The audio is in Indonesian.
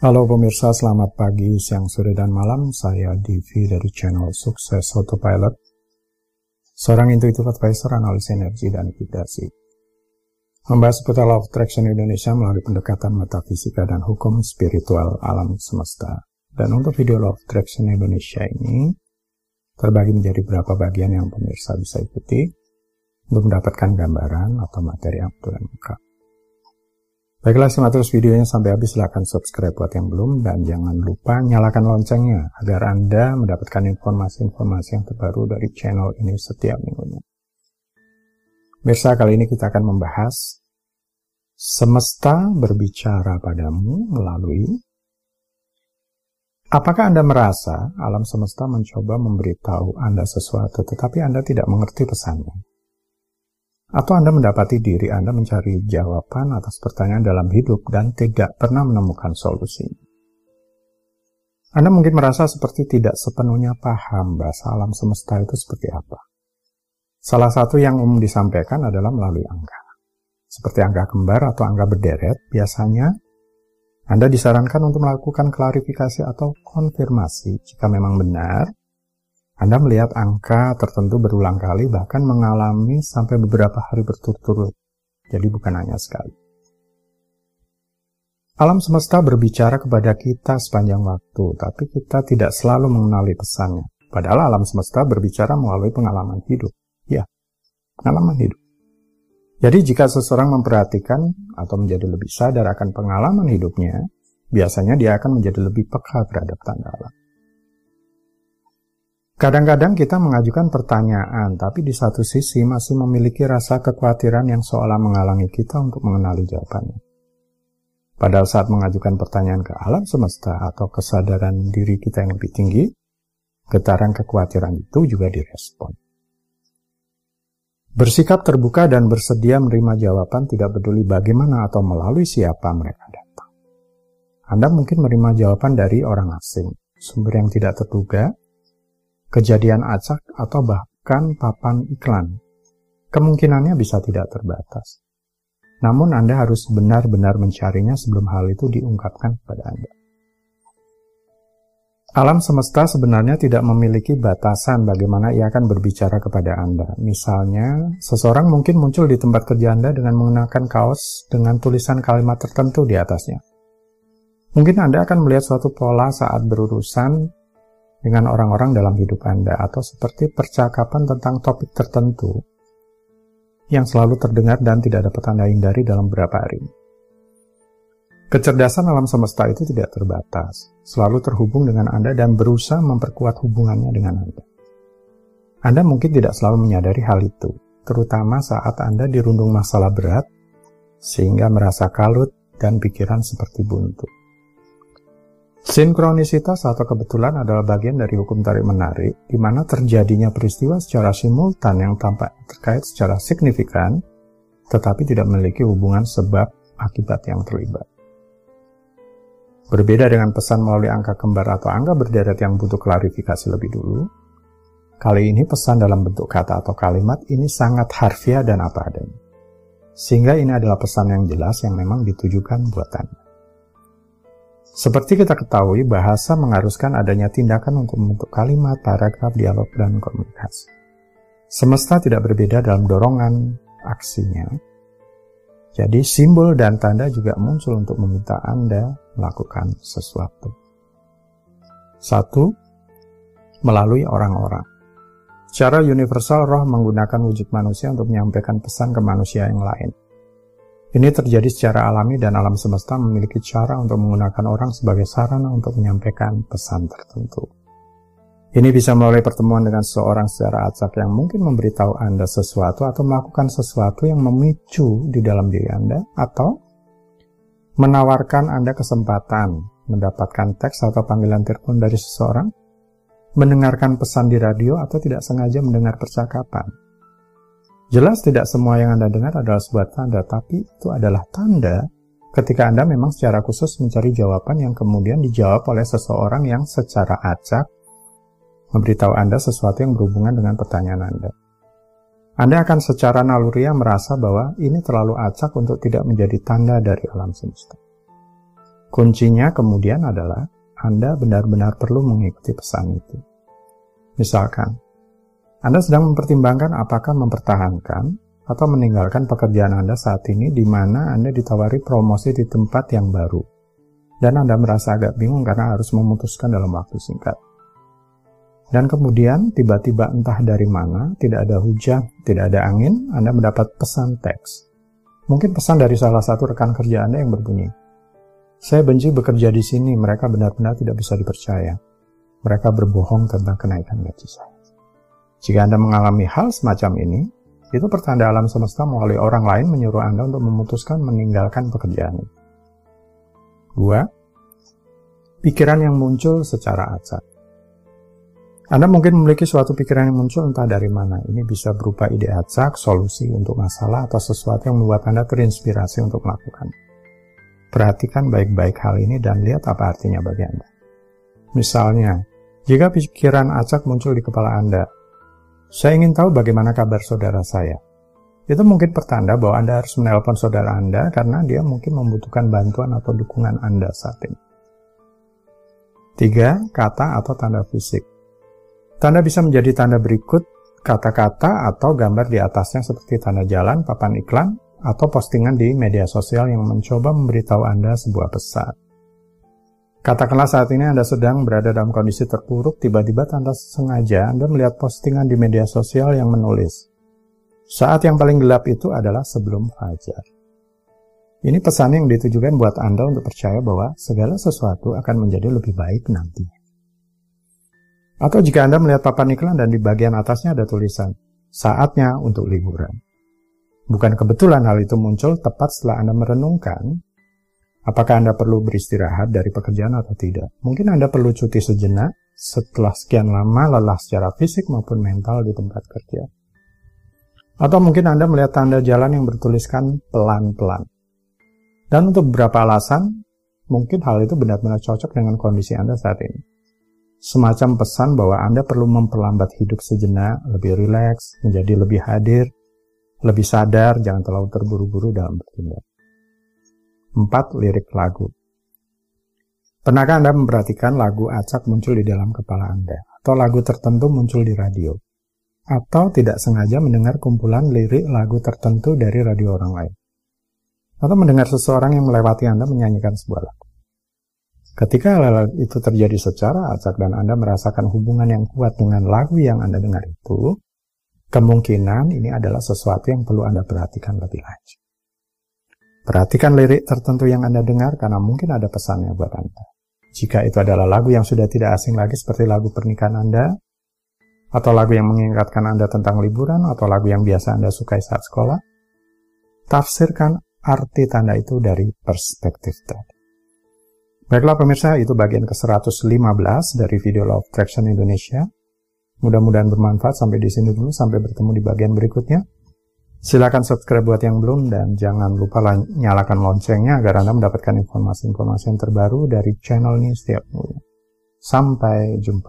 Halo pemirsa, selamat pagi, siang, sore, dan malam. Saya Divi dari channel Sukses Autopilot, seorang intuitive advisor, analis energi, dan vibrasi. Membahas seputar Law of Attraction Indonesia melalui pendekatan metafisika dan hukum spiritual alam semesta. Dan untuk video Law of Attraction Indonesia ini terbagi menjadi beberapa bagian yang pemirsa bisa ikuti untuk mendapatkan gambaran atau materi yang betul dan lengkap. Baiklah, simak terus videonya sampai habis. Silahkan subscribe buat yang belum, dan jangan lupa nyalakan loncengnya agar Anda mendapatkan informasi-informasi yang terbaru dari channel ini setiap minggunya. Pemirsa, kali ini kita akan membahas semesta berbicara padamu melalui. Apakah Anda merasa alam semesta mencoba memberitahu Anda sesuatu tetapi Anda tidak mengerti pesannya? Atau Anda mendapati diri Anda mencari jawaban atas pertanyaan dalam hidup dan tidak pernah menemukan solusi. Anda mungkin merasa seperti tidak sepenuhnya paham bahasa alam semesta itu seperti apa. Salah satu yang umum disampaikan adalah melalui angka. Seperti angka kembar atau angka berderet, biasanya Anda disarankan untuk melakukan klarifikasi atau konfirmasi jika memang benar Anda melihat angka tertentu berulang kali, bahkan mengalami sampai beberapa hari berturut-turut. Jadi bukan hanya sekali. Alam semesta berbicara kepada kita sepanjang waktu, tapi kita tidak selalu mengenali pesannya. Padahal alam semesta berbicara melalui pengalaman hidup. Ya, pengalaman hidup. Jadi jika seseorang memperhatikan atau menjadi lebih sadar akan pengalaman hidupnya, biasanya dia akan menjadi lebih peka terhadap tanda alam. Kadang-kadang kita mengajukan pertanyaan, tapi di satu sisi masih memiliki rasa kekhawatiran yang seolah menghalangi kita untuk mengenali jawabannya. Padahal saat mengajukan pertanyaan ke alam semesta atau kesadaran diri kita yang lebih tinggi, getaran kekhawatiran itu juga direspon. Bersikap terbuka dan bersedia menerima jawaban tidak peduli bagaimana atau melalui siapa mereka datang. Anda mungkin menerima jawaban dari orang asing, sumber yang tidak terduga, kejadian acak, atau bahkan papan iklan. Kemungkinannya bisa tidak terbatas. Namun Anda harus benar-benar mencarinya sebelum hal itu diungkapkan kepada Anda. Alam semesta sebenarnya tidak memiliki batasan bagaimana ia akan berbicara kepada Anda. Misalnya, seseorang mungkin muncul di tempat kerja Anda dengan menggunakan kaos dengan tulisan kalimat tertentu di atasnya. Mungkin Anda akan melihat suatu pola saat berurusan dengan orang-orang dalam hidup Anda, atau seperti percakapan tentang topik tertentu yang selalu terdengar dan tidak dapat Anda hindari dalam beberapa hari. Kecerdasan alam semesta itu tidak terbatas, selalu terhubung dengan Anda dan berusaha memperkuat hubungannya dengan Anda. Anda mungkin tidak selalu menyadari hal itu, terutama saat Anda dirundung masalah berat, sehingga merasa kalut dan pikiran seperti buntu. Sinkronisitas atau kebetulan adalah bagian dari hukum tarik-menarik, di mana terjadinya peristiwa secara simultan yang tampak terkait secara signifikan, tetapi tidak memiliki hubungan sebab akibat yang terlibat. Berbeda dengan pesan melalui angka kembar atau angka berderet yang butuh klarifikasi lebih dulu, kali ini pesan dalam bentuk kata atau kalimat ini sangat harfiah dan apa adanya. Sehingga ini adalah pesan yang jelas yang memang ditujukan buat Anda. Seperti kita ketahui, bahasa mengharuskan adanya tindakan untuk membentuk kalimat, paragraf, dialog, dan komunikasi. Semesta tidak berbeda dalam dorongan aksinya. Jadi simbol dan tanda juga muncul untuk meminta Anda melakukan sesuatu. 1. Melalui orang-orang. Secara universal, roh menggunakan wujud manusia untuk menyampaikan pesan ke manusia yang lain. Ini terjadi secara alami dan alam semesta memiliki cara untuk menggunakan orang sebagai sarana untuk menyampaikan pesan tertentu. Ini bisa melalui pertemuan dengan seseorang secara acak yang mungkin memberitahu Anda sesuatu atau melakukan sesuatu yang memicu di dalam diri Anda, atau menawarkan Anda kesempatan mendapatkan teks atau panggilan telepon dari seseorang, mendengarkan pesan di radio, atau tidak sengaja mendengar percakapan. Jelas tidak semua yang Anda dengar adalah sebuah tanda, tapi itu adalah tanda ketika Anda memang secara khusus mencari jawaban yang kemudian dijawab oleh seseorang yang secara acak memberitahu Anda sesuatu yang berhubungan dengan pertanyaan Anda. Anda akan secara naluriah merasa bahwa ini terlalu acak untuk tidak menjadi tanda dari alam semesta. Kuncinya kemudian adalah Anda benar-benar perlu mengikuti pesan itu. Misalkan, Anda sedang mempertimbangkan apakah mempertahankan atau meninggalkan pekerjaan Anda saat ini di mana Anda ditawari promosi di tempat yang baru. Dan Anda merasa agak bingung karena harus memutuskan dalam waktu singkat. Dan kemudian tiba-tiba entah dari mana, tidak ada hujan, tidak ada angin, Anda mendapat pesan teks. Mungkin pesan dari salah satu rekan kerja Anda yang berbunyi, "Saya benci bekerja di sini, mereka benar-benar tidak bisa dipercaya. Mereka berbohong tentang kenaikan gaji saya." Jika Anda mengalami hal semacam ini, itu pertanda alam semesta melalui orang lain menyuruh Anda untuk memutuskan meninggalkan pekerjaan itu. 2. Pikiran yang muncul secara acak. Anda mungkin memiliki suatu pikiran yang muncul entah dari mana. Ini bisa berupa ide acak, solusi untuk masalah, atau sesuatu yang membuat Anda terinspirasi untuk melakukan. Perhatikan baik-baik hal ini dan lihat apa artinya bagi Anda. Misalnya, jika pikiran acak muncul di kepala Anda, "Saya ingin tahu bagaimana kabar saudara saya." Itu mungkin pertanda bahwa Anda harus menelpon saudara Anda karena dia mungkin membutuhkan bantuan atau dukungan Anda saat ini. 3. Kata atau tanda fisik. Tanda bisa menjadi tanda berikut, kata-kata atau gambar di atasnya seperti tanda jalan, papan iklan, atau postingan di media sosial yang mencoba memberitahu Anda sebuah pesan. Katakanlah saat ini Anda sedang berada dalam kondisi terpuruk, tiba-tiba tanpa sengaja Anda melihat postingan di media sosial yang menulis, "Saat yang paling gelap itu adalah sebelum fajar." Ini pesan yang ditujukan buat Anda untuk percaya bahwa segala sesuatu akan menjadi lebih baik nantinya. Atau jika Anda melihat papan iklan dan di bagian atasnya ada tulisan, "Saatnya untuk liburan." Bukan kebetulan hal itu muncul tepat setelah Anda merenungkan, apakah Anda perlu beristirahat dari pekerjaan atau tidak. Mungkin Anda perlu cuti sejenak setelah sekian lama lelah secara fisik maupun mental di tempat kerja. Atau mungkin Anda melihat tanda jalan yang bertuliskan pelan-pelan. Dan untuk beberapa alasan, mungkin hal itu benar-benar cocok dengan kondisi Anda saat ini. Semacam pesan bahwa Anda perlu memperlambat hidup sejenak, lebih rileks, menjadi lebih hadir, lebih sadar, jangan terlalu terburu-buru dalam bertindak. 4. Lirik lagu. Pernahkah Anda memperhatikan lagu acak muncul di dalam kepala Anda? Atau lagu tertentu muncul di radio? Atau tidak sengaja mendengar kumpulan lirik lagu tertentu dari radio orang lain? Atau mendengar seseorang yang melewati Anda menyanyikan sebuah lagu? Ketika hal itu terjadi secara acak dan Anda merasakan hubungan yang kuat dengan lagu yang Anda dengar itu, kemungkinan ini adalah sesuatu yang perlu Anda perhatikan lebih lanjut. Perhatikan lirik tertentu yang Anda dengar karena mungkin ada pesannya buat Anda. Jika itu adalah lagu yang sudah tidak asing lagi seperti lagu pernikahan Anda, atau lagu yang mengingatkan Anda tentang liburan, atau lagu yang biasa Anda sukai saat sekolah, tafsirkan arti tanda itu dari perspektif tadi. Baiklah pemirsa, itu bagian ke-115 dari video Law of Attraction Indonesia. Mudah-mudahan bermanfaat. Sampai di sini dulu, sampai bertemu di bagian berikutnya. Silakan subscribe buat yang belum, dan jangan lupa nyalakan loncengnya agar Anda mendapatkan informasi-informasi yang terbaru dari channel ini setiap minggu. Sampai jumpa.